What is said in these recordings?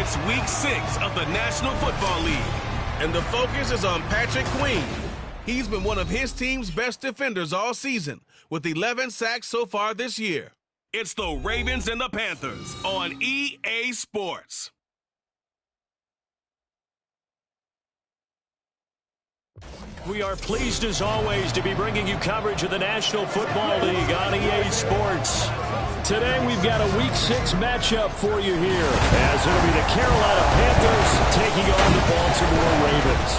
It's week 6 of the National Football League, and the focus is on Patrick Queen. He's been one of his team's best defenders all season, with 11 sacks so far this year. It's the Ravens and the Panthers on EA Sports. We are pleased as always to be bringing you coverage of the National Football League on EA Sports. Today we've got a Week 6 matchup for you here, as it'll be the Carolina Panthers taking on the Baltimore Ravens.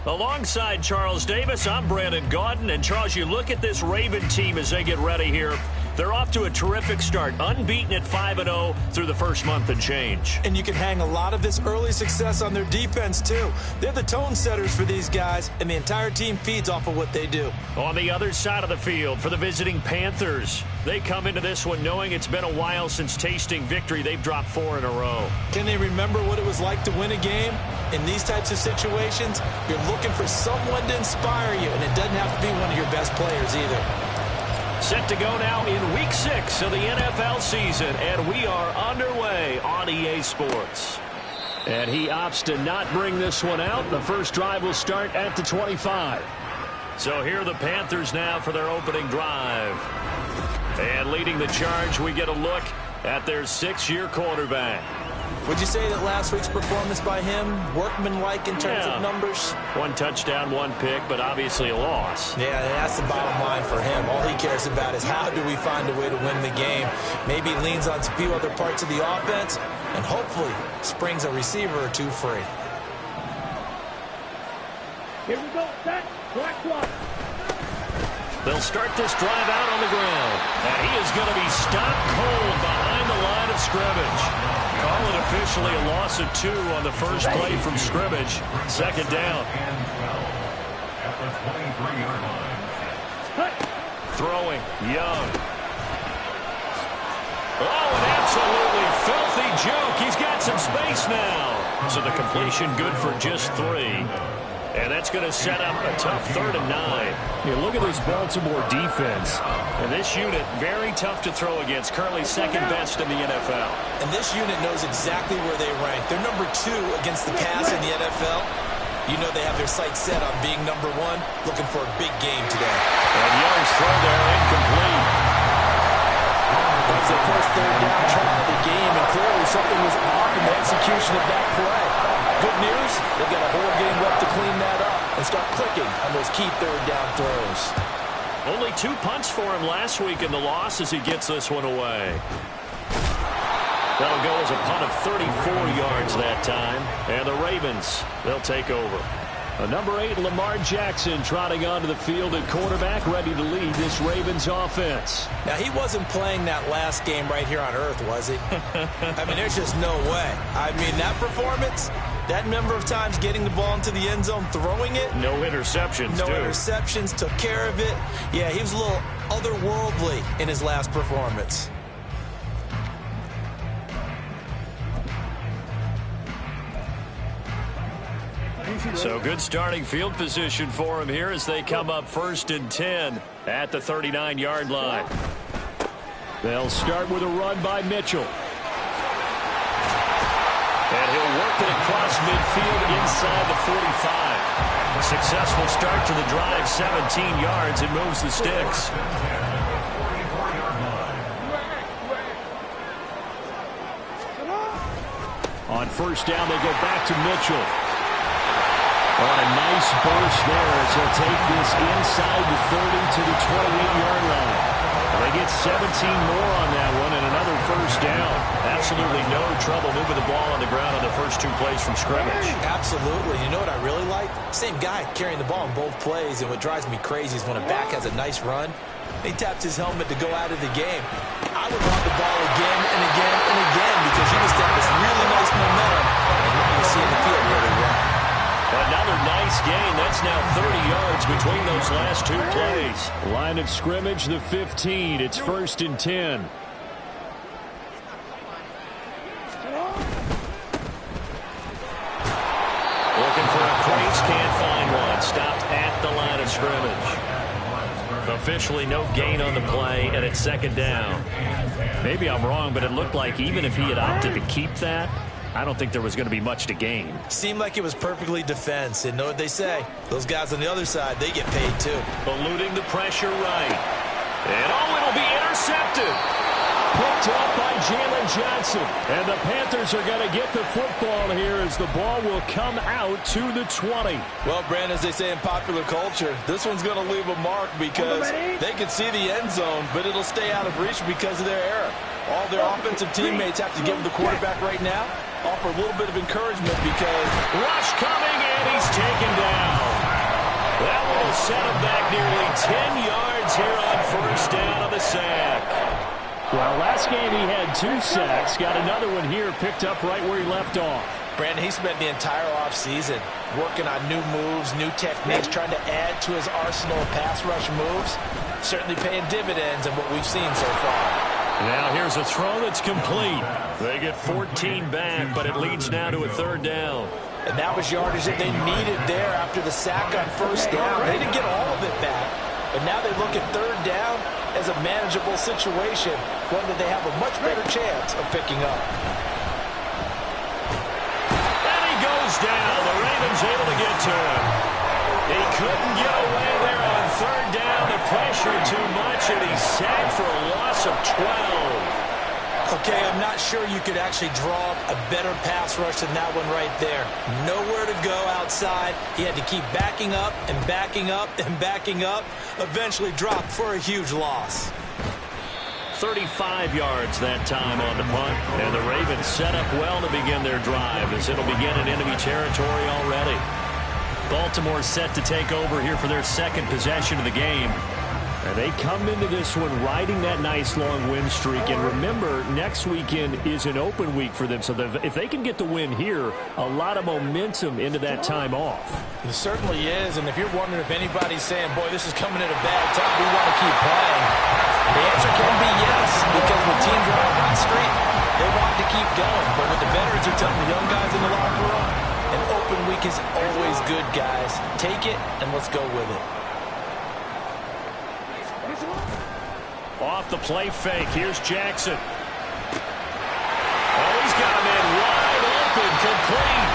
Alongside Charles Davis, I'm Brandon Gaudin. And Charles, you look at this Raven team as they get ready here. They're off to a terrific start, unbeaten at 5-0 through the first month and change. And you can hang a lot of this early success on their defense, too. They're the tone setters for these guys, and the entire team feeds off of what they do. On the other side of the field for the visiting Panthers, they come into this one knowing it's been a while since tasting victory. They've dropped 4 in a row. Can they remember what it was like to win a game? In these types of situations, you're looking for someone to inspire you, and it doesn't have to be one of your best players either. Set to go now in Week 6 of the NFL season, and we are underway on EA Sports. And he opts to not bring this one out. The first drive will start at the 25. So here are the Panthers now for their opening drive. And leading the charge, we get a look at their 6-year quarterback. Would you say that last week's performance by him, workmanlike in terms of numbers? 1 touchdown, 1 pick, but obviously a loss. Yeah, that's the bottom line for him. All he cares about is how do we find a way to win the game. Maybe he leans on a few other parts of the offense and hopefully springs a receiver or two free. Here we go, set, black clock. They'll start this drive out on the ground. And he is going to be stopped cold behind the line of scrimmage. Call it officially a loss of 2 on the first play from scrimmage. Second down. Throwing, Young. Oh, an absolutely filthy joke. He's got some space now. So the completion good for just 3. And that's going to set up a tough 3rd and 9. Yeah, look at this Baltimore defense. And this unit, very tough to throw against. Currently second best in the NFL. And this unit knows exactly where they rank. They're number 2 against the pass in the NFL. You know they have their sights set on being number 1, looking for a big game today. And Young's throw there, incomplete. That's their first 3rd down try of the game, and clearly something was off in the execution of that play. Good news, they've got a whole game left to clean that up and start clicking on those key 3rd down throws. Only 2 punts for him last week in the loss as he gets this one away. That'll go as a punt of 34 yards that time. And the Ravens, they'll take over. Number 8, Lamar Jackson, trotting onto the field at quarterback, ready to lead this Ravens offense. Now, he wasn't playing that last game right here on earth, was he? I mean, there's just no way. I mean, that performance, that number of times getting the ball into the end zone, throwing it. No interceptions, No interceptions, took care of it. Yeah, he was a little otherworldly in his last performance. So good starting field position for him here as they come up 1st and 10 at the 39-yard line. They'll start with a run by Mitchell. And he'll work it across midfield inside the 45. A successful start to the drive, 17 yards, and moves the sticks. On 1st down, they go back to Mitchell. On a nice burst there as he'll take this inside the 30 to the 28-yard line. They get 17 more on that one and another 1st down. Absolutely no trouble moving the ball on the ground on the first 2 plays from scrimmage. Absolutely. You know what I really like? Same guy carrying the ball in both plays, and what drives me crazy is when a back has a nice run, he taps his helmet to go out of the game. I would want the ball again and again and again because you just have this really nice momentum, and now you're seeing the field really well. Another nice gain. That's now 30 yards between those last 2 plays. Line of scrimmage, the 15. It's 1st and 10. Looking for a crease, can't find one. Stopped at the line of scrimmage. Officially no gain on the play, and it's second down. Maybe I'm wrong, but it looked like even if he had opted to keep that, I don't think there was going to be much to gain. Seemed like it was perfectly defense. And know what they say? Those guys on the other side, they get paid too. Eluding the pressure right. And it'll be intercepted. Picked up by Jalen Johnson. And the Panthers are going to get the football here as the ball will come out to the 20. Well, Brand, as they say in popular culture, this one's going to leave a mark because they can see the end zone, but it'll stay out of reach because of their error. All their offensive teammates have to give the quarterback right now, offer a little bit of encouragement because rush coming, and he's taken down. That will set him back nearly 10 yards here on first down of the sack. Well, last game he had 2 sacks. Got another one here picked up right where he left off. Brandon, he spent the entire offseason working on new moves, new techniques, trying to add to his arsenal of pass rush moves. Certainly paying dividends in what we've seen so far. Now here's a throw that's complete. They get 14 back, but it leads now to a third down. And that was yardage that they needed there after the sack on first down. They didn't get all of it back, but now they look at third down as a manageable situation, one that they have a much better chance of picking up. And he goes down. The Ravens able to get to him. He couldn't get away there on third down. The pressure too much, and he's sacked for a loss of 12. Okay, I'm not sure you could actually draw up a better pass rush than that one right there. Nowhere to go outside. He had to keep backing up and backing up and backing up. Eventually dropped for a huge loss. 35 yards that time on the punt. And the Ravens set up well to begin their drive as it'll begin in enemy territory already. Baltimore set to take over here for their second possession of the game. And they come into this one riding that nice long win streak. And remember, next weekend is an open week for them. So if they can get the win here, a lot of momentum into that time off. It certainly is. And if you're wondering if anybody's saying, boy, this is coming at a bad time, we want to keep playing, the answer can be yes. Because when teams are on a hot streak, they want to keep going. But what the veterans are telling the young guys in the locker room, an open week is always good, guys. Take it and let's go with it. Off the play fake. Here's Jackson. Oh, he's got him in wide open, complete.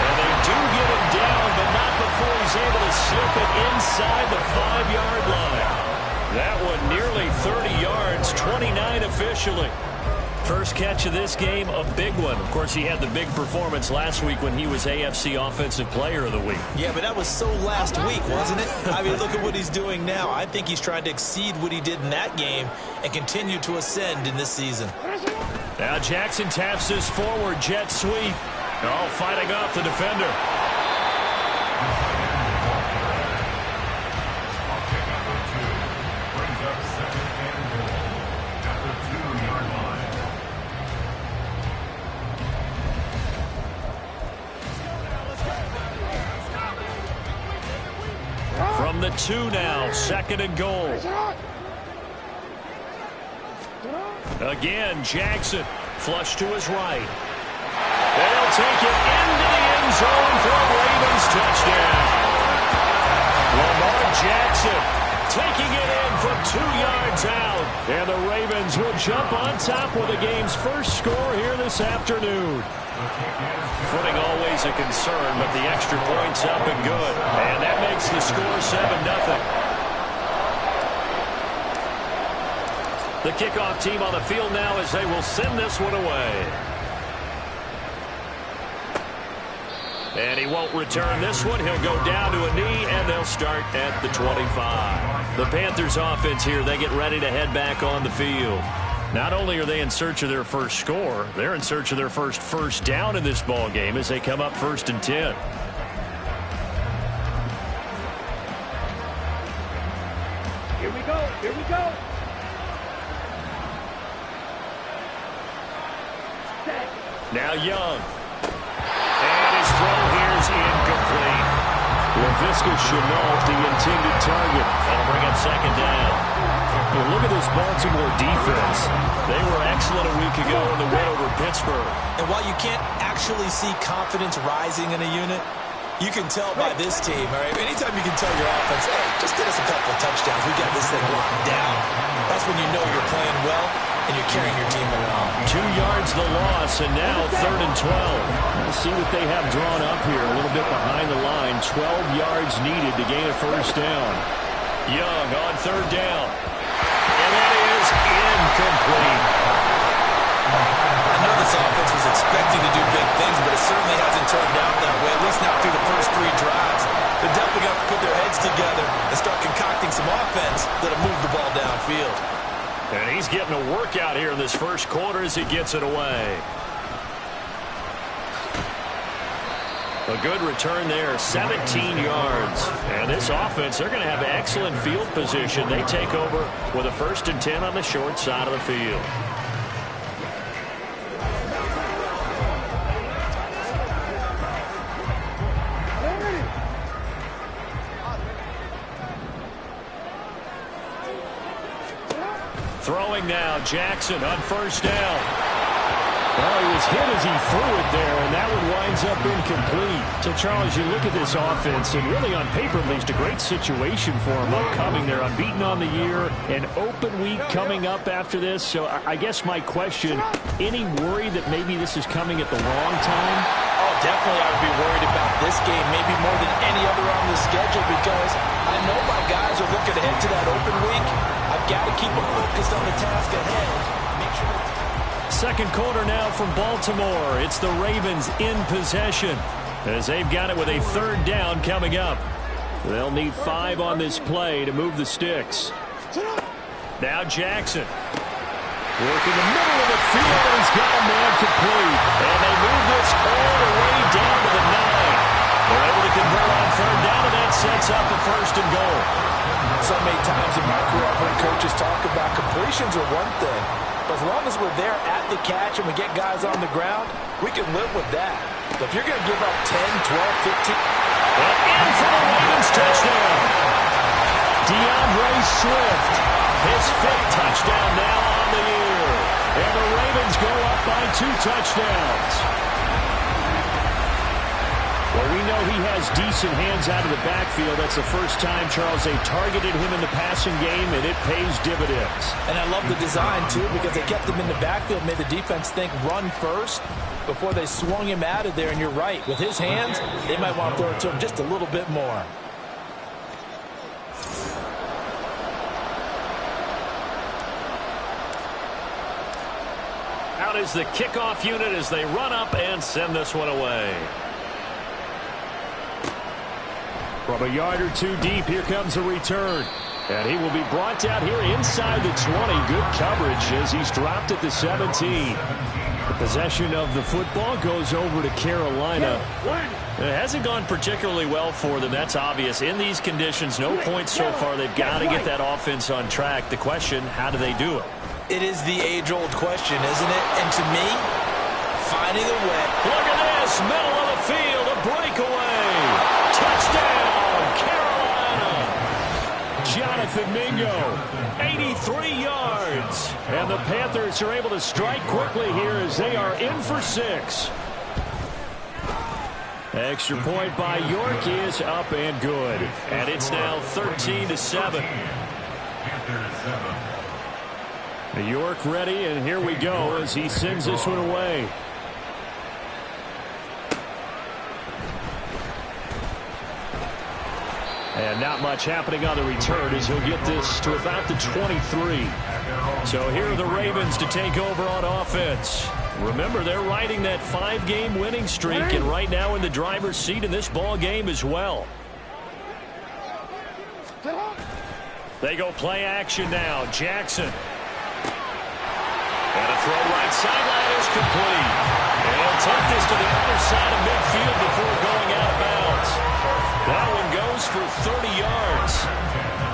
And they do get him down, but not before he's able to slip it inside the 5-yard line. That one nearly 30 yards, 29 officially. First catch of this game, a big one. Of course, he had the big performance last week when he was AFC Offensive Player of the Week. Yeah, but that was so last week, wasn't it? I mean, look at what he's doing now. I think he's trying to exceed what he did in that game and continue to ascend in this season. Now Jackson taps this forward jet sweep. Oh, fighting off the defender. From the 2 now, second and goal. Again, Jackson, flush to his right. They'll take it into the end zone for a Ravens touchdown. Lamar Jackson taking it in from 2 yards out. And the Ravens will jump on top with the game's first score here this afternoon. Footing always a concern, but the extra point's up and good. And that makes the score 7-0. The kickoff team on the field now as they will send this one away. And he won't return this one. He'll go down to a knee, and they'll start at the 25. The Panthers offense here, they get ready to head back on the field. Not only are they in search of their first score, they're in search of their first down in this ball game as they come up 1st and 10. Here we go. Here we go. Set. Now Young. And his throw here is incomplete. LaVisca Chenault, the intended target. That'll bring up second down. Well, look at this Baltimore defense. They were excellent a week ago in the win over Pittsburgh. And while you can't actually see confidence rising in a unit, You can tell by this team, all right? Anytime you can tell your offense, hey, just get us a couple of touchdowns. We got this thing locked down. That's when you know you're playing well and you're carrying your team around. 2 yards the loss, and now 3rd and 12. Let's see what they have drawn up here. A little bit behind the line. 12 yards needed to gain a first down. Young on 3rd down. And that is incomplete. I know this offense was expecting to do big things, but it certainly hasn't turned out that way, at least not through the first 3 drives. They're definitely going to put their heads together and start concocting some offense that'll move the ball downfield. And he's getting a workout here in this first quarter as he gets it away. A good return there, 17 yards. And this offense, they're going to have excellent field position. They take over with a 1st and 10 on the short side of the field. Throwing now, Jackson on 1st down. Well, he was hit as he threw it there, and that one winds up incomplete. So, Charles, you look at this offense, and really on paper, at least, a great situation for them upcoming. They're unbeaten on the year, an open week coming up after this. So, I guess my question, any worry that maybe this is coming at the wrong time? Oh, definitely I would be worried about this game, maybe more than any other on the schedule, because I know my guys are looking ahead to that open week. I've got to keep them focused on the task ahead. Make sure that 2nd quarter now from Baltimore. It's the Ravens in possession as they've got it with a 3rd down coming up. They'll need 5 on this play to move the sticks. Now Jackson. Working the middle of the field, and he's got a man complete. And they move this all the way down to the 9. They're able to convert on 3rd down, and that sets up a 1st and goal. so many times in my career I've heard coaches talk about completions are one thing, but as long as we're there at the catch and we get guys on the ground, we can live with that. But if you're going to give up 10, 12, 15... And in for the Ravens touchdown. DeAndre Swift, his 5th touchdown now on the year. And the Ravens go up by 2 touchdowns. Well, we know he has decent hands out of the backfield. That's the first time, Charles, they targeted him in the passing game, and it pays dividends. And I love the design, too, because they kept him in the backfield, made the defense think run first before they swung him out of there. And you're right, with his hands, they might want to throw it to him just a little bit more. Out is the kickoff unit as they run up and send this one away. From a yard or 2 deep, here comes a return. And he will be brought down here inside the 20. Good coverage as he's dropped at the 17. The possession of the football goes over to Carolina. It hasn't gone particularly well for them. That's obvious. In these conditions, no points so far. They've got to get that offense on track. The question, how do they do it? It is the age-old question, isn't it? And to me, finding a way. Look at this, middle of the field, a breakaway. Touchdown, Carolina. Jonathan Mingo, 83 yards. And the Panthers are able to strike quickly here as they are in for 6. Extra point by York is up and good. And it's now 13-7. York ready, and here we go as he sends this one away. And not much happening on the return as he'll get this to about the 23. So here are the Ravens to take over on offense. Remember, they're riding that 5-game winning streak, and right now in the driver's seat in this ball game as well. They go play action now. Jackson. And a throw right sideline is complete. And he'll take this to the other side of midfield before going out of bounds. That one goes for 30 yards.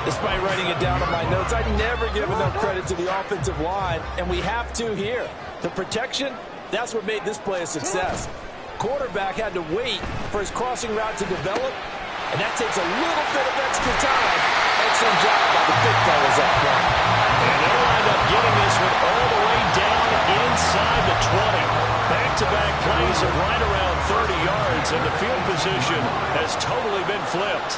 Despite writing it down on my notes, I never give enough credit to the offensive line, and we have to here. The protection, that's what made this play a success. Quarterback had to wait for his crossing route to develop, and that takes a little bit of extra time. Excellent job by the big fellas up front. And they'll wind up getting this one all the way down inside the 20. Back back-to-back plays of right around 30 yards, and the field position has totally been flipped.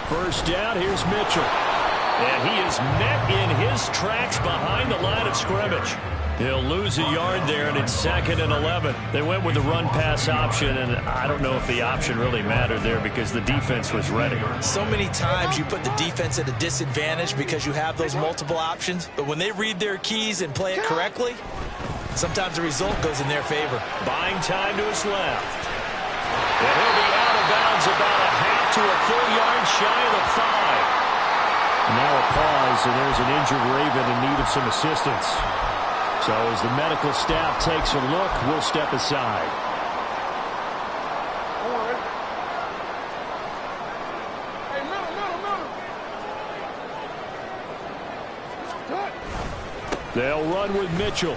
First down, here's Mitchell. And he is met in his tracks behind the line of scrimmage. He'll lose a yard there, and it's 2nd and 11. They went with the run-pass option, and I don't know if the option really mattered there because the defense was ready. So many times you put the defense at a disadvantage because you have those multiple options, but when they read their keys and play it correctly, sometimes the result goes in their favor. Buying time to his left. And he'll be out of bounds about a half to a full yard shy of the 5. Now a pause, and there's an injured Raven in need of some assistance. So as the medical staff takes a look, we'll step aside. They'll run with Mitchell.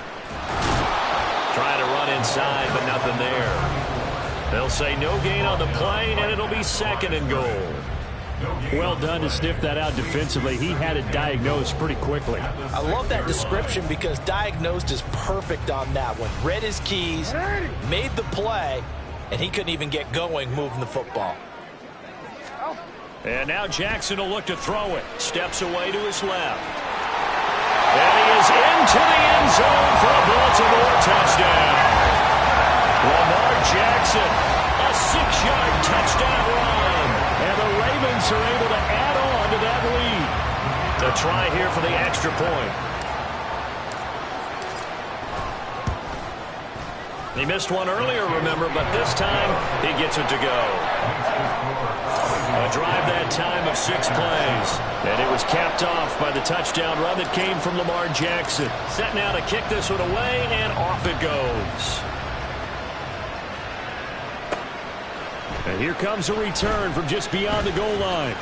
Trying to run inside, but nothing there. They'll say no gain on the play, and it'll be 2nd and goal. Well done to sniff that out defensively. He had it diagnosed pretty quickly. I love that description because diagnosed is perfect on that one. Read his keys, made the play, and he couldn't even get going moving the football. And now Jackson will look to throw it. Steps away to his left. And he is into the end zone for a Baltimore touchdown. Lamar Jackson, a 6-yard touchdown run. And the Ravens are able to add on to that lead. To try here for the extra point. He missed one earlier, remember, but this time he gets it to go. A drive that time of 6 plays. And it was capped off by the touchdown run that came from Lamar Jackson. Set now to kick this one away, and off it goes. And here comes a return from just beyond the goal line.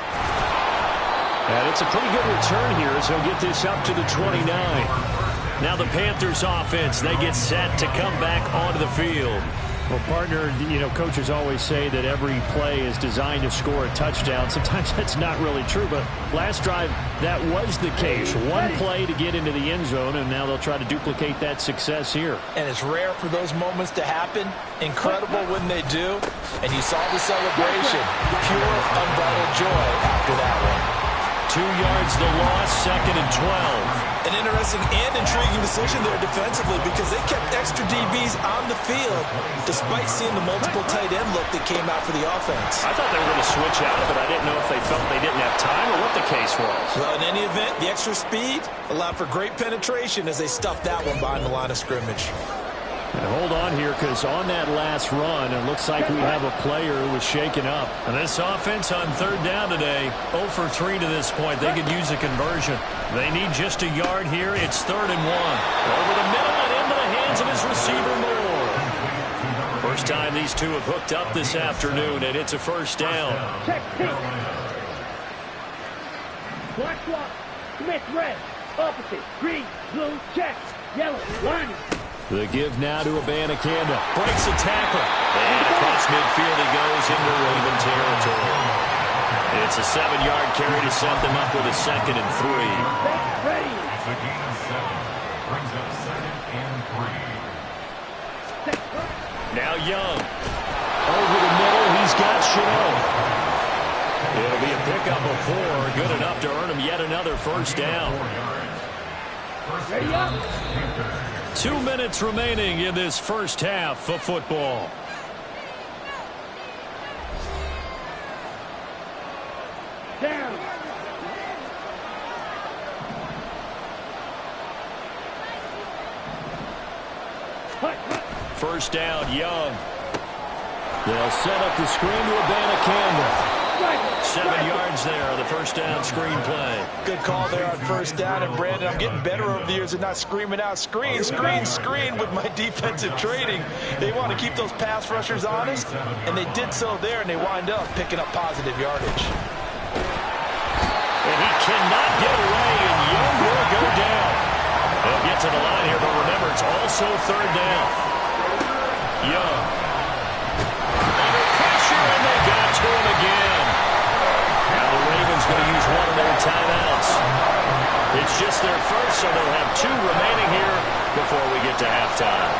And it's a pretty good return here as he'll get this up to the 29. Now the Panthers offense, they get set to come back onto the field. Well, partner, you know, coaches always say that every play is designed to score a touchdown. Sometimes that's not really true, but last drive, that was the case. One play to get into the end zone, and now they'll try to duplicate that success here. And it's rare for those moments to happen. Incredible when they do. And you saw the celebration. Pure, unbridled joy after that one. 2 yards the loss, 2nd and 12. An interesting and intriguing decision there defensively because they kept extra DBs on the field despite seeing the multiple tight end look that came out for the offense. I thought they were going to switch out of it. I didn't know if they felt they didn't have time or what the case was. Well, in any event, the extra speed allowed for great penetration as they stuffed that one behind the line of scrimmage. And hold on here, because on that last run, it looks like we have a player who was shaken up. And this offense on 3rd down today, 0 for 3 to this point. They could use a conversion. They need just a yard here. It's 3rd and 1. Over the middle and into the hands of his receiver, Moore. First time these two have hooked up this afternoon, and it's a first down. Check, check. Black swap. Smith, red. Opposite. Green, blue, check. Yellow, lining. The give now to Abanikanda. Breaks a tackle. And across midfield he goes into Raven territory. It's a 7-yard carry to set them up with a 2nd and 3. Ready. Brings up 2nd and 3. Now Young. Over the middle, he's got Chanel. It'll be a pickup of 4. Good enough to earn him yet another first down. Ready up. 2 minutes remaining in this first half of football. Down. First down, Young. They'll set up the screen to Abanikanda. 7 yards there, the first down screen play. Good call there on first down. And, Brandon, I'm getting better over the years at not screaming out screen, screen, screen with my defensive training. They want to keep those pass rushers honest, and they did so there, and they wind up picking up positive yardage. And he cannot get away, and Young will go down. They'll get to the line here, but remember, it's also 3rd down. Young. Under pressure, and they got to him again. Now the Ravens going to use one of their timeouts. It's just their first, so they'll have 2 remaining here before we get to halftime.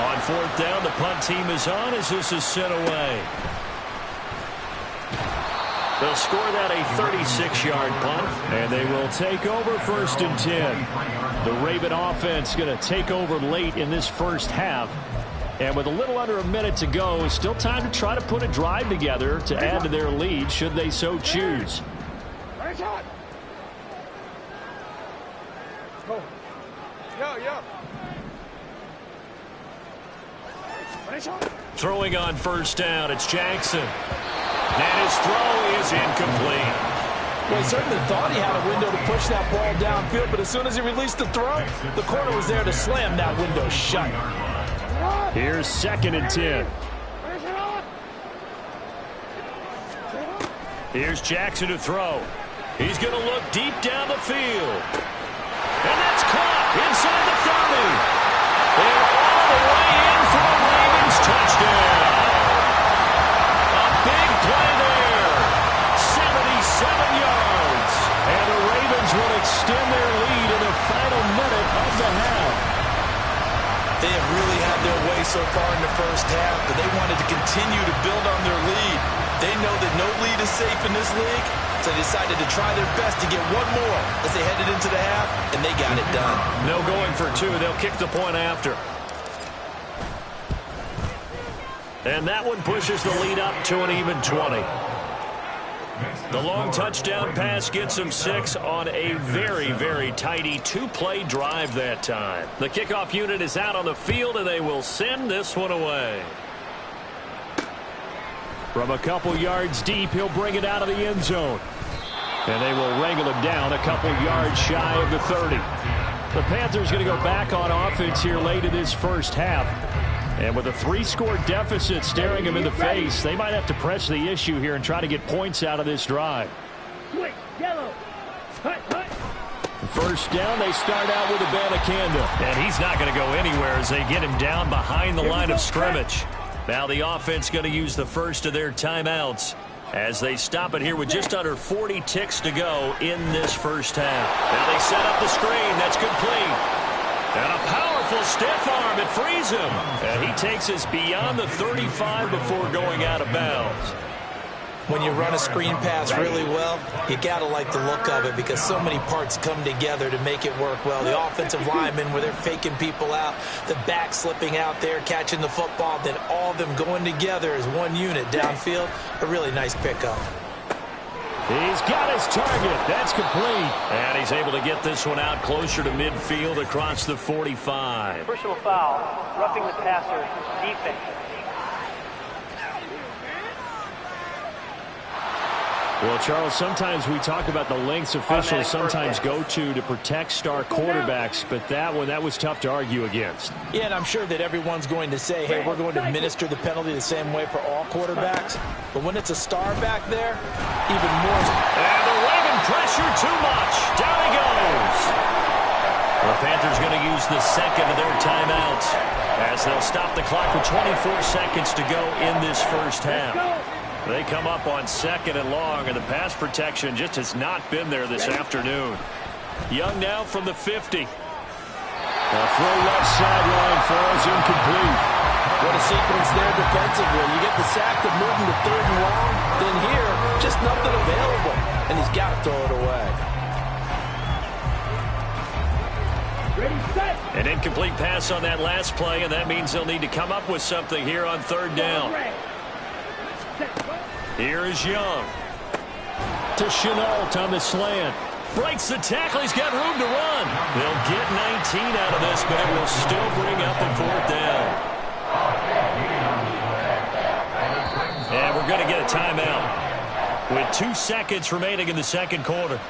On fourth down, the punt team is on as this is sent away. They'll score that a 36-yard punt, and they will take over 1st and 10. The Raven offense going to take over late in this first half. And with a little under a minute to go, still time to try to put a drive together to add to their lead should they so choose. Throwing on first down, it's Jackson. And his throw is incomplete. Well, he certainly thought he had a window to push that ball downfield, but as soon as he released the throw, the corner was there to slam that window shut. Here's 2nd and 10. Here's Jackson to throw. He's going to look deep down the field. And that's caught inside the 30. And all the way in for the Ravens touchdown. A big play there. 77 yards. And the Ravens will extend their lead in the final minute of the half. They have really had their way so far in the first half, but they wanted to continue to build on their lead. They know that no lead is safe in this league, so they decided to try their best to get one more as they headed into the half, and they got it done. No going for two. They'll kick the point after. And that one pushes the lead up to an even 20. The long touchdown pass gets them 6 on a very, very tidy 2-play drive that time. The kickoff unit is out on the field, and they will send this one away. From a couple yards deep, he'll bring it out of the end zone. And they will wrangle him down a couple yards shy of the 30. The Panthers going to go back on offense here late in this first half. And with a 3-score deficit staring them in the face, they might have to press the issue here and try to get points out of this drive. First down, they start out with Abanikanda. And he's not going to go anywhere as they get him down behind the line of scrimmage. Now the offense going to use the first of their timeouts as they stop it here with just under 40 ticks to go in this first half. Now they set up the screen. That's complete. And a powerful stiff arm. It frees him. And he takes us beyond the 35 before going out of bounds. When you run a screen pass really well, you got to like the look of it because so many parts come together to make it work well. The offensive linemen, where they're faking people out, the back slipping out there, catching the football, then all of them going together as one unit downfield. A really nice pickup. He's got his target. That's complete. And he's able to get this one out closer to midfield across the 45. Personal foul, roughing the passer, defense. Well, Charles, sometimes we talk about the lengths officials sometimes go to protect star quarterbacks, but that was tough to argue against. Yeah, and I'm sure that everyone's going to say, hey, we're going to administer the penalty the same way for all quarterbacks. But when it's a star back there, even more. And the Raven pressure too much. Down he goes. The Panthers going to use the second of their timeouts as they'll stop the clock with 24 seconds to go in this first half. They come up on 2nd and long, and the pass protection just has not been there this afternoon. Young now from the 50. A throw left sideline falls incomplete. What a sequence there defensively. You get the sack to move him to 3rd and long. Then here, just nothing available. And he's got to throw it away. An incomplete pass on that last play, and that means they'll need to come up with something here on 3rd down. Here is Young. To Chenault on the slant. Breaks the tackle. He's got room to run. They'll get 19 out of this, but it will still bring up a 4th down. And we're going to get a timeout with 2 seconds remaining in the second quarter.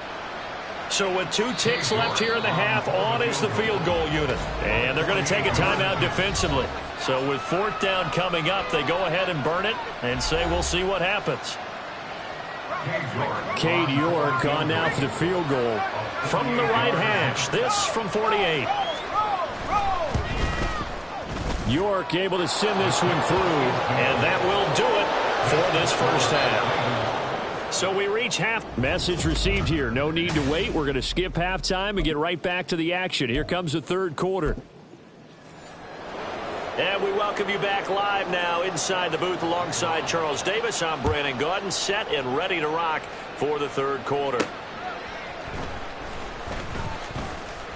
So with 2 ticks left here in the half, on is the field goal unit. And they're going to take a timeout defensively. So with 4th down coming up, they go ahead and burn it and say we'll see what happens. Cade York on now for the field goal. From the right hash, this from 48. York able to send this one through. And that will do it for this first half. So we reach half. Message received here. No need to wait. We're going to skip halftime and get right back to the action. Here comes the third quarter. And we welcome you back live now inside the booth alongside Charles Davis. I'm Brandon Gaudin, set and ready to rock for the third quarter.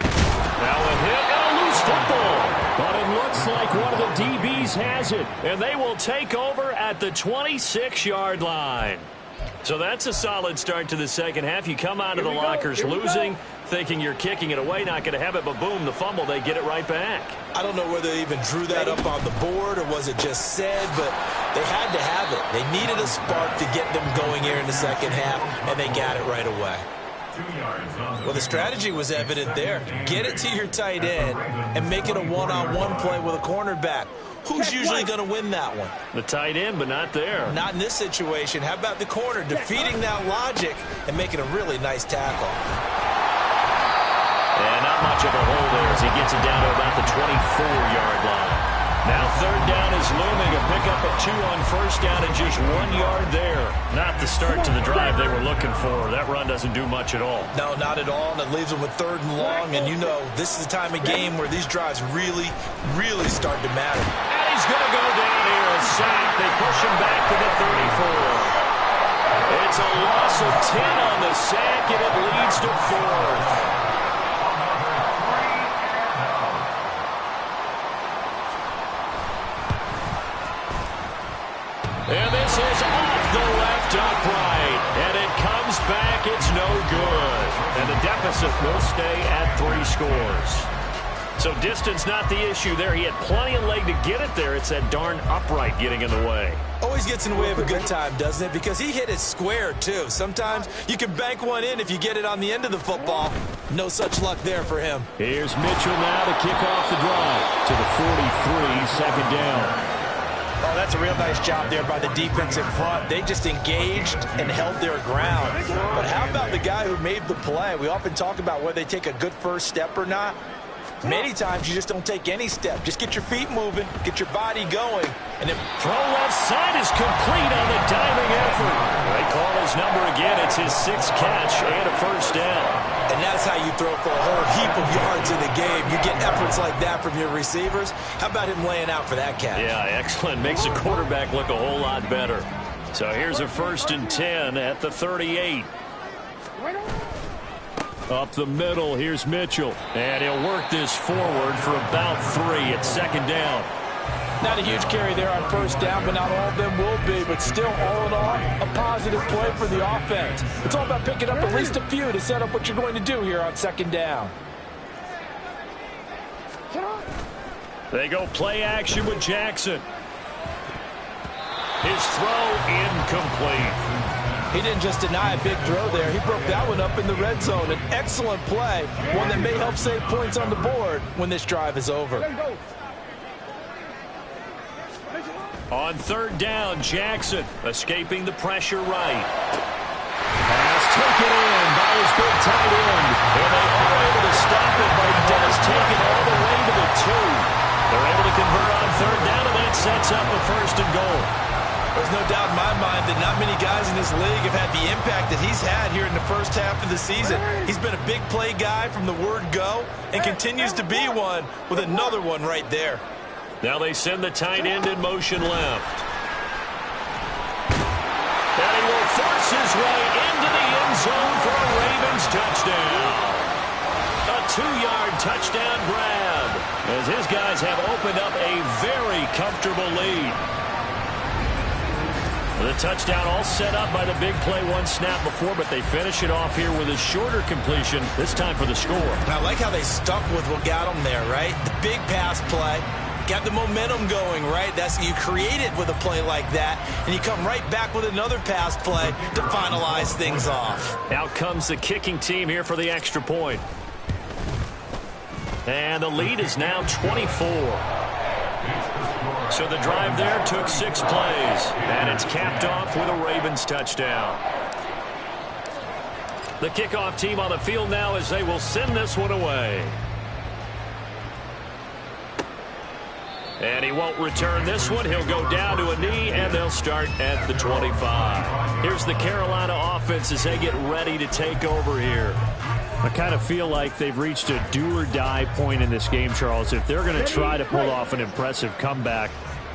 Now a hit and a loose football. But it looks like one of the DBs has it. And they will take over at the 26-yard line. So that's a solid start to the second half. You come out of the lockers losing, thinking you're kicking it away, not going to have it, but boom, the fumble, they get it right back. I don't know whether they even drew that up on the board or was it just said, but they had to have it. They needed a spark to get them going here in the second half, and they got it right away. Well, the strategy was evident there. Get it to your tight end and make it a one-on-one play with a cornerback. Who's usually going to win that one? The tight end, but not there. Not in this situation. How about the corner defeating that logic and making a really nice tackle? And not much of a hole there as he gets it down to about the 24-yard line. Now third down is looming. A pickup of 2 on first down and just 1 yard there. Not the start to the drive they were looking for. That run doesn't do much at all. No, not at all. And it leaves them with third and long. And you know, this is the time of game where these drives really, really start to matter. And he's going to go down here. A sack. They push him back to the 34. It's a loss of 10 on the sack, and it leads to 4th. And this is off the left upright. And it comes back. It's no good. And the deficit will stay at 3 scores. So distance not the issue there. He had plenty of leg to get it there. It's that darn upright getting in the way. Always gets in the way of a good time, doesn't it? Because he hit it square, too. Sometimes you can bank one in if you get it on the end of the football. No such luck there for him. Here's Mitchell now to kick off the drive to the 43, second down. Oh, that's a real nice job there by the defense in front. They just engaged and held their ground. But how about the guy who made the play? We often talk about whether they take a good first step or not. Many times you just don't take any step. Just get your feet moving, get your body going. And then throw left side is complete on the diving effort. They call his number again. It's his 6th catch and a first down. And that's how you throw for a whole heap of yards in the game. You get efforts like that from your receivers. How about him laying out for that catch? Yeah, excellent. Makes the quarterback look a whole lot better. So here's a 1st and 10 at the 38. Up the middle, here's Mitchell. And he'll work this forward for about 3 at second down. Not a huge carry there on first down, but not all of them will be. But still, all in all, a positive play for the offense. It's all about picking up at least a few to set up what you're going to do here on second down. They go play action with Jackson. His throw incomplete. He didn't just deny a big throw there. He broke that one up in the red zone. An excellent play, one that may help save points on the board when this drive is over. On third down, Jackson escaping the pressure right. Pass taken in by his big tight end. And they are able to stop it, but he does take it all the way to the 2. They're able to convert on third down, and that sets up a 1st and goal. There's no doubt in my mind that not many guys in this league have had the impact that he's had here in the first half of the season. He's been a big play guy from the word go and continues to be one with another one right there. Now they send the tight end in motion left. And he will force his way into the end zone for a Ravens touchdown. A 2-yard touchdown grab as his guys have opened up a very comfortable lead. The touchdown all set up by the big play one snap before, but they finish it off here with a shorter completion, this time for the score. I like how they stuck with what got them there, right? The big pass play. Got the momentum going, right? That's you create it with a play like that, and you come right back with another pass play to finalize things off. Out comes the kicking team here for the extra point. And the lead is now 24. So the drive there took 6 plays, and it's capped off with a Ravens touchdown. The kickoff team on the field now as they will send this one away. And he won't return this one. He'll go down to a knee, and they'll start at the 25. Here's the Carolina offense as they get ready to take over here. I kind of feel like they've reached a do-or-die point in this game, Charles. If they're going to try to pull off an impressive comeback,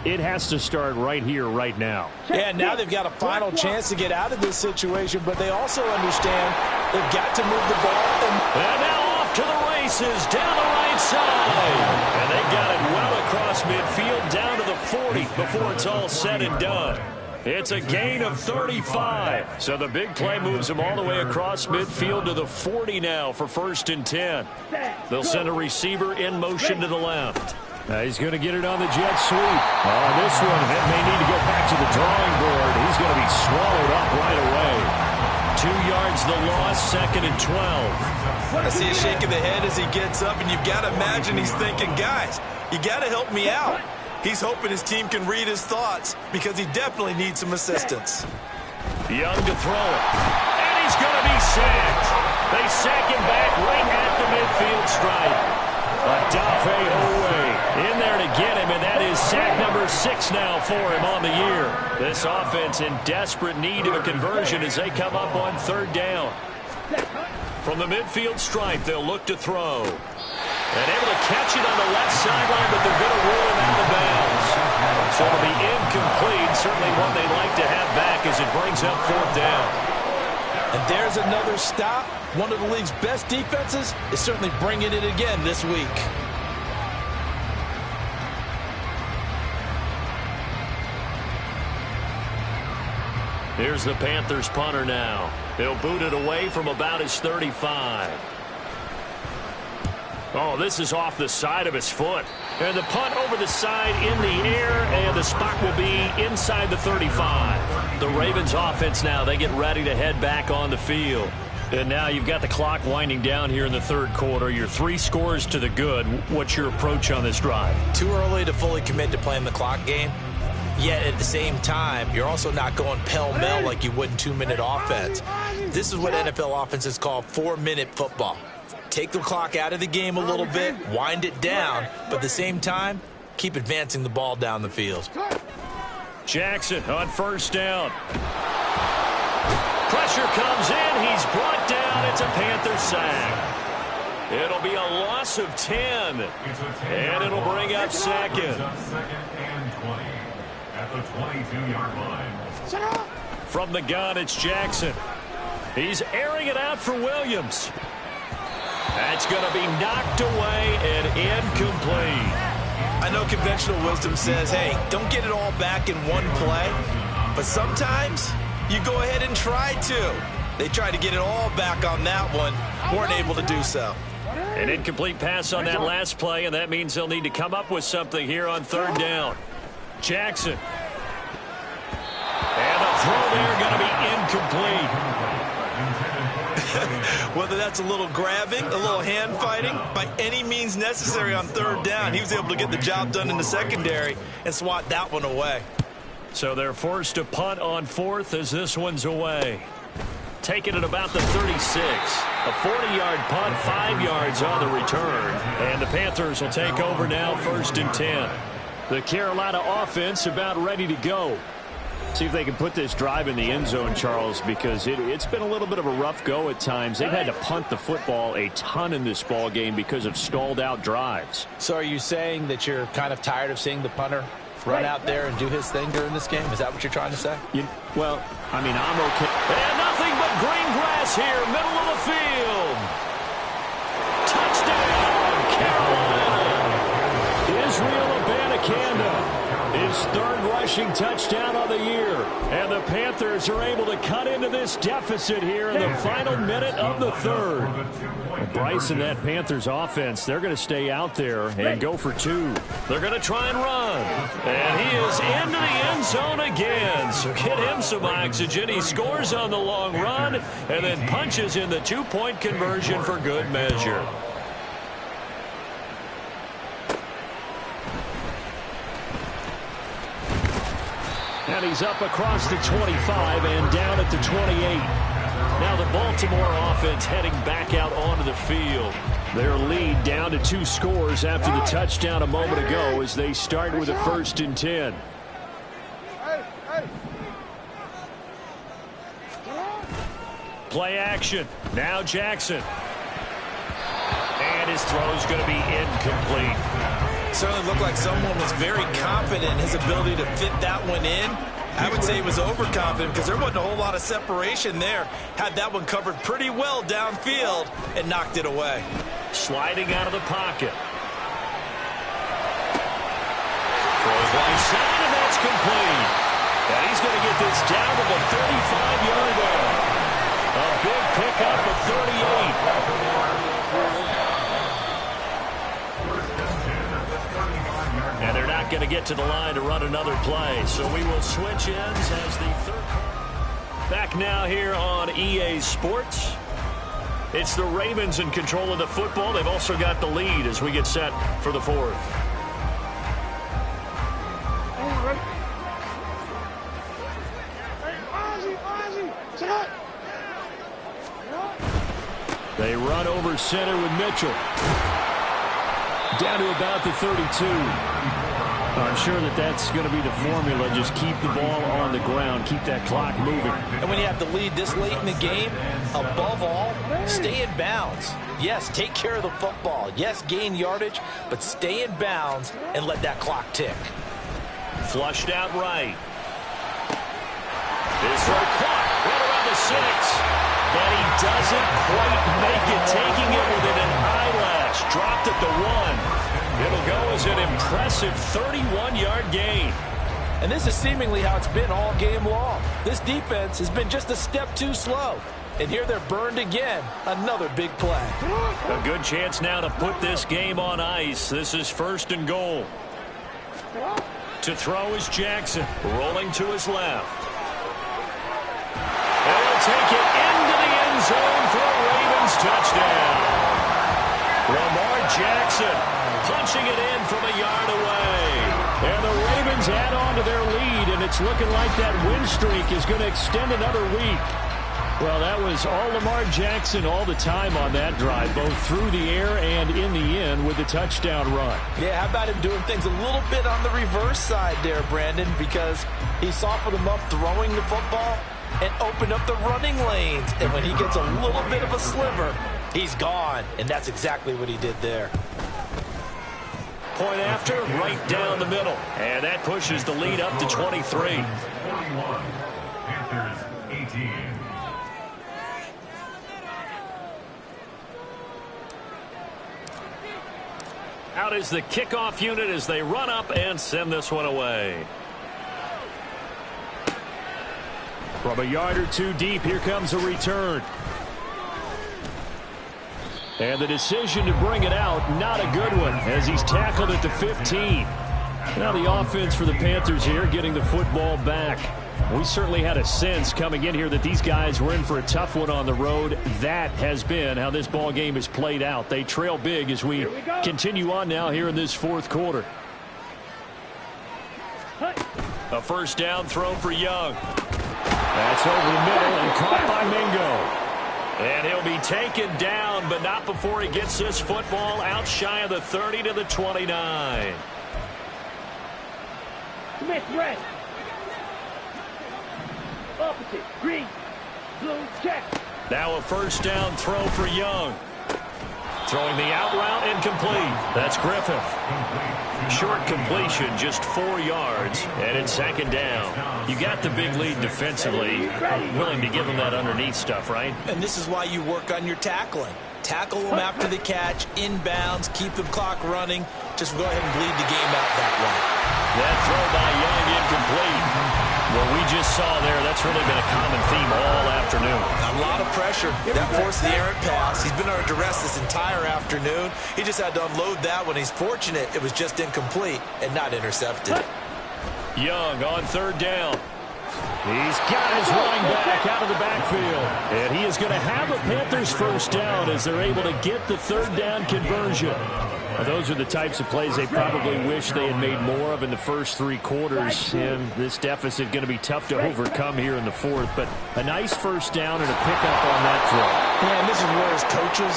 it has to start right here, right now. Yeah, now they've got a final chance to get out of this situation, but they also understand they've got to move the ball. And now off to the races, down the right side. And they got it well across midfield, down to the 40 before it's all said and done. It's a gain of 35. So the big play moves them all the way across midfield to the 40 now for 1st and 10. They'll send a receiver in motion to the left. He's going to get it on the jet sweep. This one may need to go back to the drawing board. He's going to be swallowed up right away. 2 yards the loss, 2nd and 12. I see a shake of the head as he gets up, and you've got to imagine he's thinking, guys, you got to help me out. He's hoping his team can read his thoughts because he definitely needs some assistance. Young to throw it. And he's going to be sacked. They sack him back right at the midfield stripe. Adafe Owe in there to get him, and that is sack number 6 now for him on the year. This offense in desperate need of a conversion as they come up on 3rd down. From the midfield stripe, they'll look to throw. And able to catch it on the left sideline, but they're going to rule him out of bounds. So it'll be incomplete, certainly one they'd like to have back as it brings up 4th down. And there's another stop. One of the league's best defenses is certainly bringing it again this week. Here's the Panthers punter now. He'll boot it away from about his 35. Oh, this is off the side of his foot. And the punt over the side in the air, and the spot will be inside the 35. The Ravens offense now, they get ready to head back on the field. And now you've got the clock winding down here in the 3rd quarter. You're 3 scores to the good. What's your approach on this drive? Too early to fully commit to playing the clock game. Yet at the same time, you're also not going pell-mell like you would in 2-minute offense. This is what NFL offenses call 4-minute football. Take the clock out of the game a little bit, wind it down, but at the same time, keep advancing the ball down the field. Jackson on 1st down. Pressure comes in. He's brought down. It's a Panther sack. It'll be a loss of 10. And it'll bring up 2nd. 2nd and 20 at the 22-yard line. From the gun, it's Jackson. He's airing it out for Williams. That's going to be knocked away and incomplete. I know conventional wisdom says, hey, don't get it all back in one play. But sometimes you go ahead and try to. They tried to get it all back on that one. Weren't able to do so. An incomplete pass on that last play, and that means they'll need to come up with something here on 3rd down. Jackson. And the throw there going to be incomplete. Whether that's a little grabbing, a little hand fighting, by any means necessary on 3rd down, he was able to get the job done in the secondary and swat that one away. So they're forced to punt on 4th as this one's away. Taking it about the 36. A 40-yard punt, 5 yards on the return. And the Panthers will take over now, 1st and 10. The Carolina offense about ready to go. See if they can put this drive in the end zone, Charles, because it's been a little bit of a rough go at times. They've had to punt the football a ton in this ball game because of stalled-out drives. So are you saying that you're kind of tired of seeing the punter run out there and do his thing during this game? Is that what you're trying to say? Well, I mean, I'm okay. And nothing but green grass here, middle of the field. Touchdown, Carolina. Israel Abanikanda. His 3rd rushing touchdown of the year. And the Panthers are able to cut into this deficit here in the final minute of the 3rd. Well, Bryce and that Panthers offense, they're going to stay out there and go for 2. They're going to try and run. And he is into the end zone again. So get him some oxygen. He scores on the long run and then punches in the 2-point conversion for good measure. And he's up across the 25 and down at the 28. Now the Baltimore offense heading back out onto the field. Their lead down to 2 scores after the touchdown a moment ago as they start with a 1st and 10. Play action. Now Jackson. And his throw is going to be incomplete. Certainly looked like someone was very confident in his ability to fit that one in. I would say he was overconfident because there wasn't a whole lot of separation there. Had that one covered pretty well downfield and knocked it away. Sliding out of the pocket. Throws right side, and that's complete. And he's going to get this down to the 35-yard line. A big pickup of 38. And they're not going to get to the line to run another play. So we will switch ends as the third. Back now here on EA Sports. It's the Ravens in control of the football. They've also got the lead as we get set for the 4th. They run over center with Mitchell. Down to about the 32. I'm sure that's going to be the formula. Just keep the ball on the ground. Keep that clock moving. And when you have the lead this late in the game, above all, stay in bounds. Yes, take care of the football. Yes, gain yardage, but stay in bounds and let that clock tick. Flushed out right. This throw caught right around the 6. And he doesn't quite make it, taking it within an eyelash. Dropped at the 1. It'll go as an impressive 31-yard gain. And this is seemingly how it's been all game long. This defense has been just a step too slow. And here they're burned again. Another big play. A good chance now to put this game on ice. This is 1st and goal. To throw is Jackson, rolling to his left. And he'll take it into the end zone for a Ravens touchdown. Lamar Jackson punching it in from a yard away. And the Ravens add on to their lead, and it's looking like that win streak is going to extend another week. Well, that was all Lamar Jackson all the time on that drive, both through the air and in the end with the touchdown run. Yeah, how about him doing things a little bit on the reverse side there, Brandon, because he softened them up throwing the football and opened up the running lanes. And when he gets a little bit of a sliver, he's gone. And that's exactly what he did there. Point after, right down the middle. And that pushes the lead up to 23. 41. Panthers 18. Out is the kickoff unit as they run up and send this one away. From a yard or two deep, here comes a return. And the decision to bring it out, not a good one, as he's tackled at the 15. Now the offense for the Panthers here getting the football back. We certainly had a sense coming in here that these guys were in for a tough one on the road. That has been how this ball game has played out. They trail big as we continue on now here in this 4th quarter. A first down throw for Young. That's over the middle and caught by Mingo. And he'll be taken down, but not before he gets this football out shy of the 30 to the 29. Smith red. Opposite. Green. Blue. Check. Now a first down throw for Young. Throwing the out route incomplete. That's Griffith. Short completion, just 4 yards, and it's 2nd down. You got the big lead defensively. Willing to give them that underneath stuff, right? And this is why you work on your tackling. Tackle them after the catch, inbounds, keep the clock running. Just go ahead and bleed the game out that way. That throw by Young incomplete. What we just saw there, that's really been a common theme all afternoon. A lot of pressure. That forced the errant pass. He's been under duress this entire afternoon. He just had to unload that one. He's fortunate it was just incomplete and not intercepted. Young on 3rd down. He's got his running back out of the backfield. And he is going to have a Panthers first down as they're able to get the 3rd down conversion. Well, those are the types of plays they probably wish they had made more of in the first 3 quarters. And this deficit going to be tough to overcome here in the fourth. But a nice first down and a pickup on that throw. Yeah, and this is where as coaches,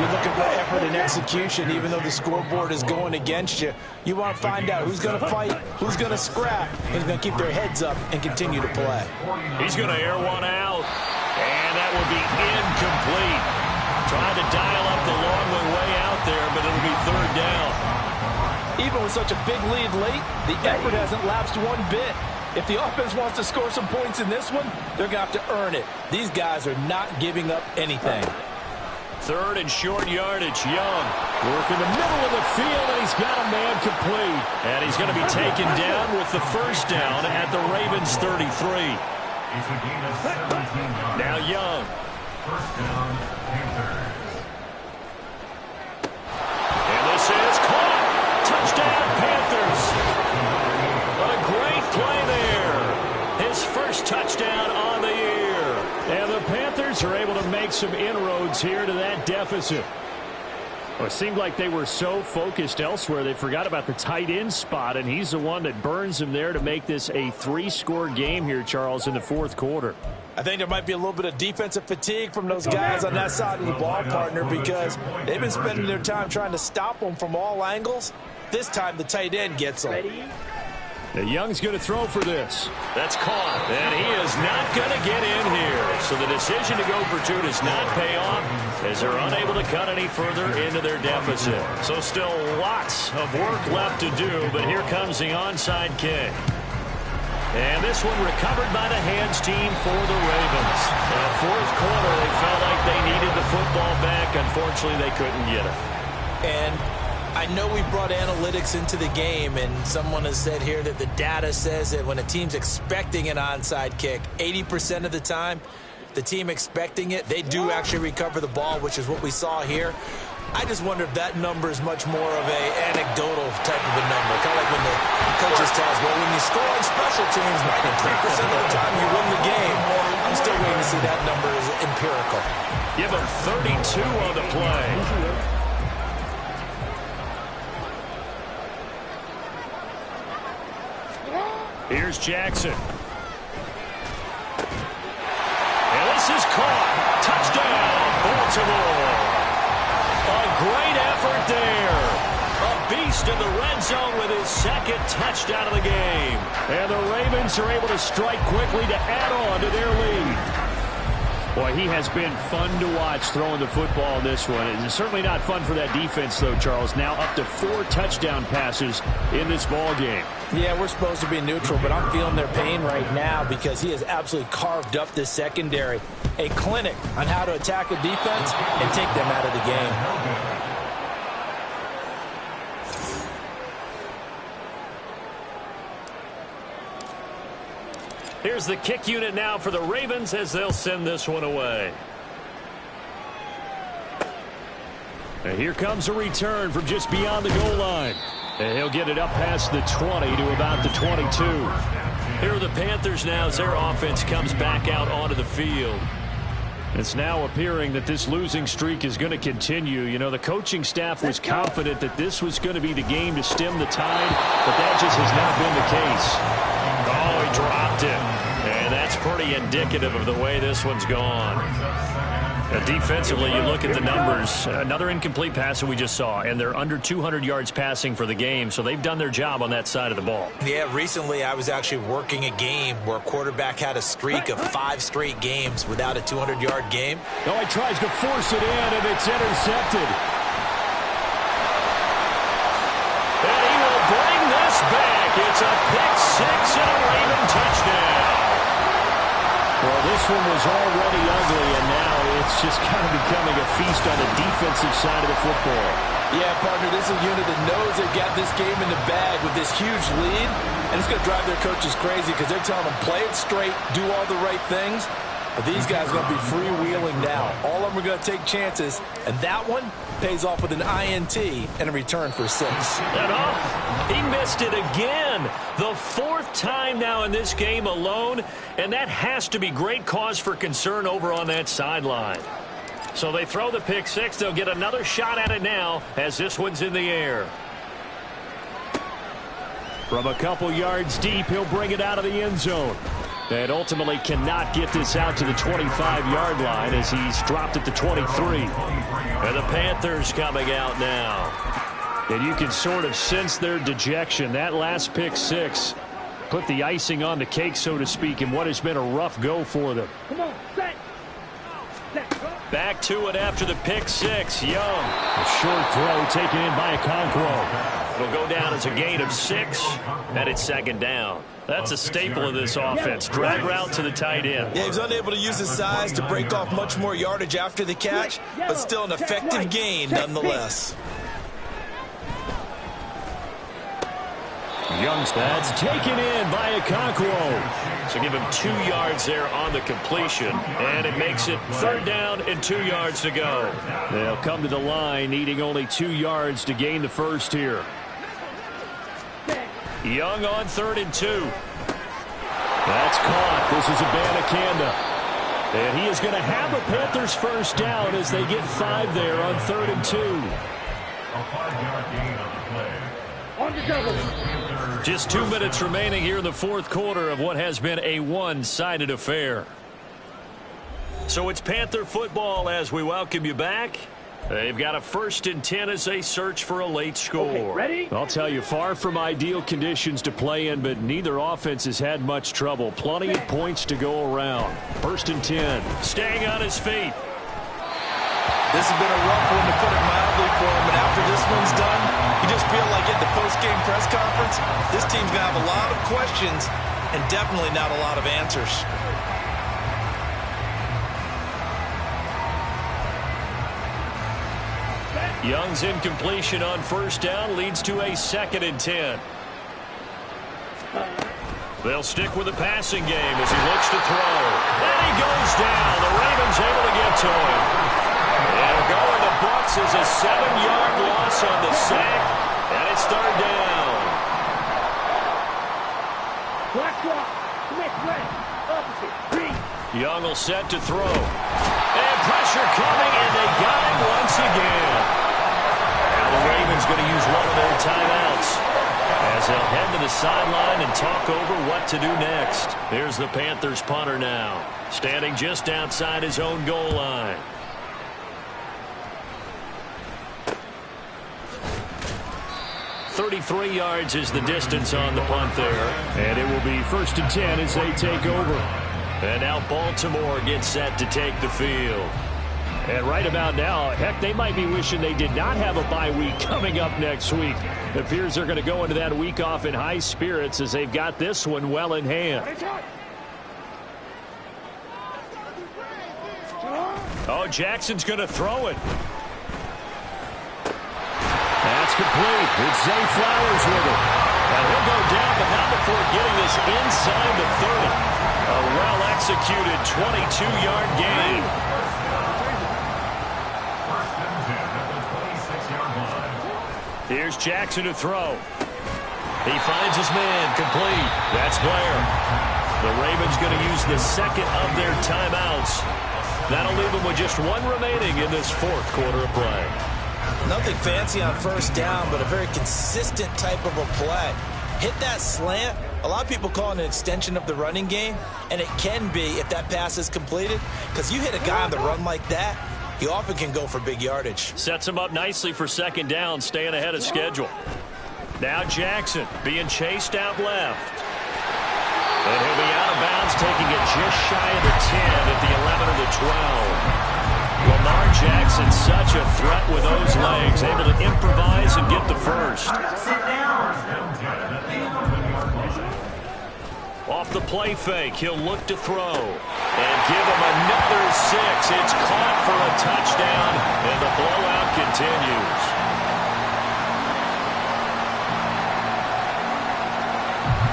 you're looking for effort and execution. Even though the scoreboard is going against you, you want to find out who's going to fight, who's going to scrap, who's going to keep their heads up and continue to play. He's going to air one out, and that will be incomplete. Trying to dial up the long way out there, but it'll be third down. Even with such a big lead late, the effort hasn't lapsed one bit. If the offense wants to score some points in this one, they're going to have to earn it. These guys are not giving up anything. Third and short yardage. Young work in the middle of the field, and he's got a man complete. And he's going to be taken down with the first down at the Ravens 33. It's a gain of 17 yards. Now Young. First down, Panthers. And this is caught. Touchdown, Panthers. A great play there. His first touchdown on the year. And the Panthers are able to make some inroads here to that deficit. Well, it seemed like they were so focused elsewhere they forgot about the tight end spot, and he's the one that burns them there to make this a 3-score game here, Charles, in the fourth quarter. I think there might be a little bit of defensive fatigue from those guys on that side of the ball, partner, because they've been spending their time trying to stop them from all angles. This time the tight end gets them. Now Young's going to throw for this. That's caught, and he is not going to get in here. So the decision to go for 2 does not pay off as they're unable to cut any further into their deficit. So still lots of work left to do, but here comes the onside kick. And this one recovered by the hands team for the Ravens. In the fourth quarter, they felt like they needed the football back. Unfortunately, they couldn't get it. And I know we brought analytics into the game, and someone has said here that the data says that when a team's expecting an onside kick, 80% of the time, the team expecting it, they do actually recover the ball, which is what we saw here. I just wonder if that number is much more of a anecdotal type of a number. Kind of like when the coaches tell us, well, when you score on special teams, 93% of the time you win the game. I'm still waiting to see that number is empirical. Give them 32 on the play. Here's Jackson. And this is caught. Touchdown, Baltimore. A great effort there. A beast in the red zone with his second touchdown of the game. And the Ravens are able to strike quickly to add on to their lead. Boy, he has been fun to watch throwing the football in this one. It's certainly not fun for that defense, though, Charles. Now up to 4 touchdown passes in this ball game. Yeah, we're supposed to be neutral, but I'm feeling their pain right now because he has absolutely carved up this secondary. A clinic on how to attack a defense and take them out of the game. Here's the kick unit now for the Ravens as they'll send this one away. And here comes a return from just beyond the goal line. And he'll get it up past the 20 to about the 22. Here are the Panthers now as their offense comes back out onto the field. It's now appearing that this losing streak is going to continue. You know, the coaching staff was confident that this was going to be the game to stem the tide, but that just has not been the case. Oh, he dropped it. And that's pretty indicative of the way this one's gone. Defensively, you look at the numbers. Another incomplete pass that we just saw, and they're under 200 yards passing for the game, so they've done their job on that side of the ball. Yeah, recently I was actually working a game where a quarterback had a streak of 5 straight games without a 200-yard game. Oh, he tries to force it in, and it's intercepted. And he will bring this back. It's a pick-6 and a Raven touchdown. Well, this one was already ugly, and now it's just kind of becoming a feast on the defensive side of the football. Yeah, partner, this is a unit that knows they've got this game in the bag with this huge lead, and it's going to drive their coaches crazy because they're telling them, play it straight, do all the right things. But these guys are going to be freewheeling now. All of them are going to take chances, and that one pays off with an INT and a return for 6. And he missed it again. The 4th time now in this game alone, and that has to be great cause for concern over on that sideline. So they throw the pick six. They'll get another shot at it now as this one's in the air. From a couple yards deep, he'll bring it out of the end zone. And ultimately cannot get this out to the 25-yard line as he's dropped it to 23. And the Panthers coming out now. And you can sort of sense their dejection. That last pick six put the icing on the cake, so to speak, in what has been a rough go for them. Come on, set. Back to it after the pick six. Young. A short throw taken in by Okonkwo. It'll go down as a gain of 6, and it's second down. That's a staple of this offense. Drag route to the tight end. Yeah, he was unable to use his size to break off much more yardage after the catch, but still an effective gain nonetheless. Young's that's taken in by Okonkwo. So give him 2 yards there on the completion, and it makes it third down and 2 yards to go. They'll come to the line needing only 2 yards to gain the first here. Young on 3rd and 2. That's caught. This is Abanikanda. And he is going to have a Panthers first down as they get 5 there on 3rd and 2. A 5-yard gain on the play. On the double. Just 2 minutes remaining here in the fourth quarter of what has been a one-sided affair. So it's Panther football as we welcome you back. They've got a 1st and 10 as they search for a late score. Okay, ready? I'll tell you, far from ideal conditions to play in, but neither offense has had much trouble. Plenty of points to go around. 1st and 10. Staying on his feet. This has been a rough one, to put it mildly, for him, and after this one's done, you just feel like at the post-game press conference, this team's going to have a lot of questions and definitely not a lot of answers. Young's incompletion on 1st down leads to a 2nd and 10. They'll stick with the passing game as he looks to throw. And he goes down. The Ravens able to get to him. And going to Bucks is a 7-yard loss on the sack, and it's 3rd down. Black block. Smith red. Opposite. Green. Young will set to throw. And pressure coming, and they got him once again. Now the Ravens going to use one of their timeouts as they'll head to the sideline and talk over what to do next. Here's the Panthers punter now, standing just outside his own goal line. .33 yards is the distance on the punt there. And it will be 1st and 10 as they take over. And now Baltimore gets set to take the field. And right about now, heck, they might be wishing they did not have a bye week coming up next week. It appears they're going to go into that week off in high spirits as they've got this one well in hand. Oh, Jackson's going to throw it. That's complete. It's Zay Flowers with it. And he'll go down, but not before getting this inside the 30. A well-executed 22-yard gain. Here's Jackson to throw. He finds his man, complete. That's Blair. The Ravens going to use the 2nd of their timeouts. That'll leave them with just 1 remaining in this 4th quarter of play. Nothing fancy on 1st down, but a very consistent type of a play. Hit that slant. A lot of people call it an extension of the running game, and it can be if that pass is completed, because you hit a guy on the run like that, he often can go for big yardage. Sets him up nicely for 2nd down, staying ahead of schedule. Now Jackson being chased out left. And he'll be out of bounds, taking it just shy of the 10 at the 11 or the 12. Lamar Jackson, such a threat with those legs, able to improvise and get the first. Off the play fake, he'll look to throw. And give him another 6. It's caught for a touchdown, and the blowout continues.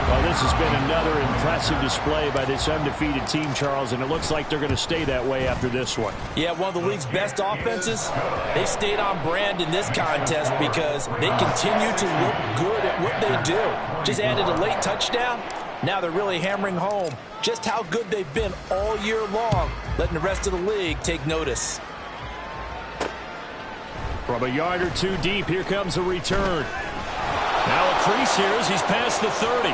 Well, this has been another impressive display by this undefeated team, Charles, and it looks like they're going to stay that way after this one. Yeah, one of the league's best offenses. They stayed on brand in this contest because they continue to look good at what they do. Just added a late touchdown. Now they're really hammering home just how good they've been all year long, letting the rest of the league take notice. From a yard or two deep, here comes a return. Now a crease here as he's past the 30.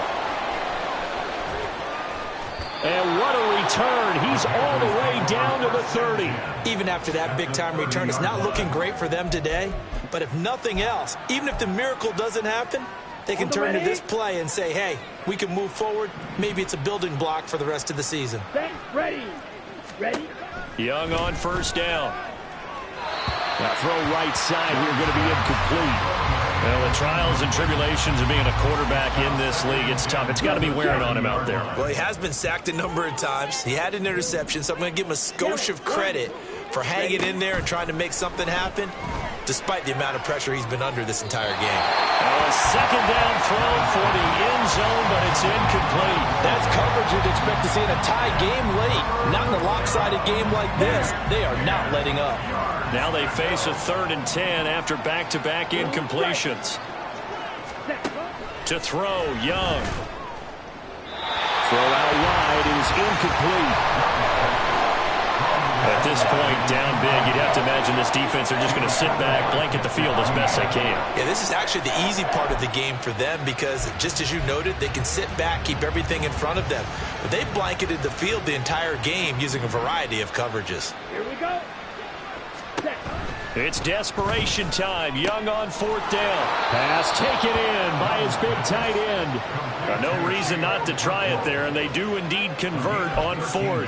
And what a return. He's all the way down to the 30. Even after that big-time return, it's not looking great for them today. But if nothing else, even if the miracle doesn't happen, they can turn to this play and say, hey, we can move forward. Maybe it's a building block for the rest of the season. Ready. Young on first down. That throw right side here going to be incomplete. Well, the trials and tribulations of being a quarterback in this league, it's tough. It's got to be wearing on him out there. Well, he has been sacked a number of times. He had an interception, so I'm going to give him a skosh of credit for hanging in there and trying to make something happen, despite the amount of pressure he's been under this entire game. A second down throw for the end zone, but it's incomplete. That's coverage you'd expect to see in a tie game late. Not in a lopsided game like this. They are not letting up. Now they face a 3rd and 10 after back-to-back incompletions. To throw, Young. Throw out wide is incomplete. At this point, down big, you'd have to imagine this defense are just going to sit back, blanket the field as best they can. Yeah, this is actually the easy part of the game for them because, just as you noted, they can sit back, keep everything in front of them. But they blanketed the field the entire game using a variety of coverages. Here we go. It's desperation time. Young on 4th down. Pass taken in by his big tight end. No reason not to try it there, and they do indeed convert on 4th.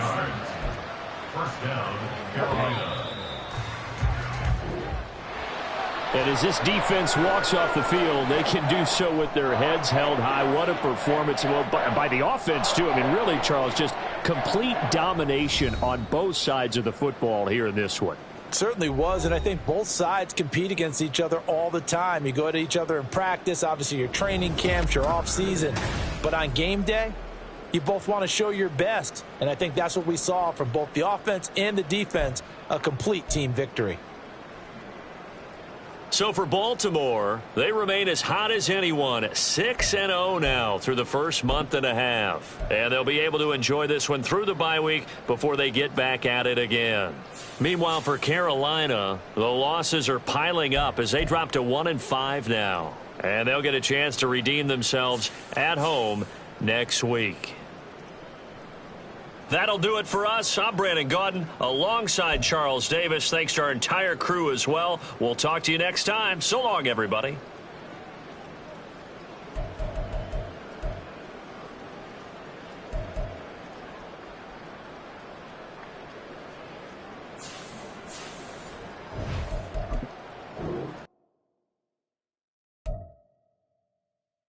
First down, Carolina. And as this defense walks off the field, they can do so with their heads held high. What a performance. Well, by the offense, too. I mean, really, Charles, just complete domination on both sides of the football here in this one. Certainly was, and I think both sides compete against each other all the time. You go at each other in practice, obviously your training camps, your off-season. But on game day, you both want to show your best. And I think that's what we saw from both the offense and the defense, a complete team victory. So for Baltimore, they remain as hot as anyone, 6-0 now through the first month and a half. And they'll be able to enjoy this one through the bye week before they get back at it again. Meanwhile, for Carolina, the losses are piling up as they drop to 1-5 now. And they'll get a chance to redeem themselves at home next week. That'll do it for us. I'm Brandon Gaudin alongside Charles Davis. Thanks to our entire crew as well. We'll talk to you next time. So long, everybody.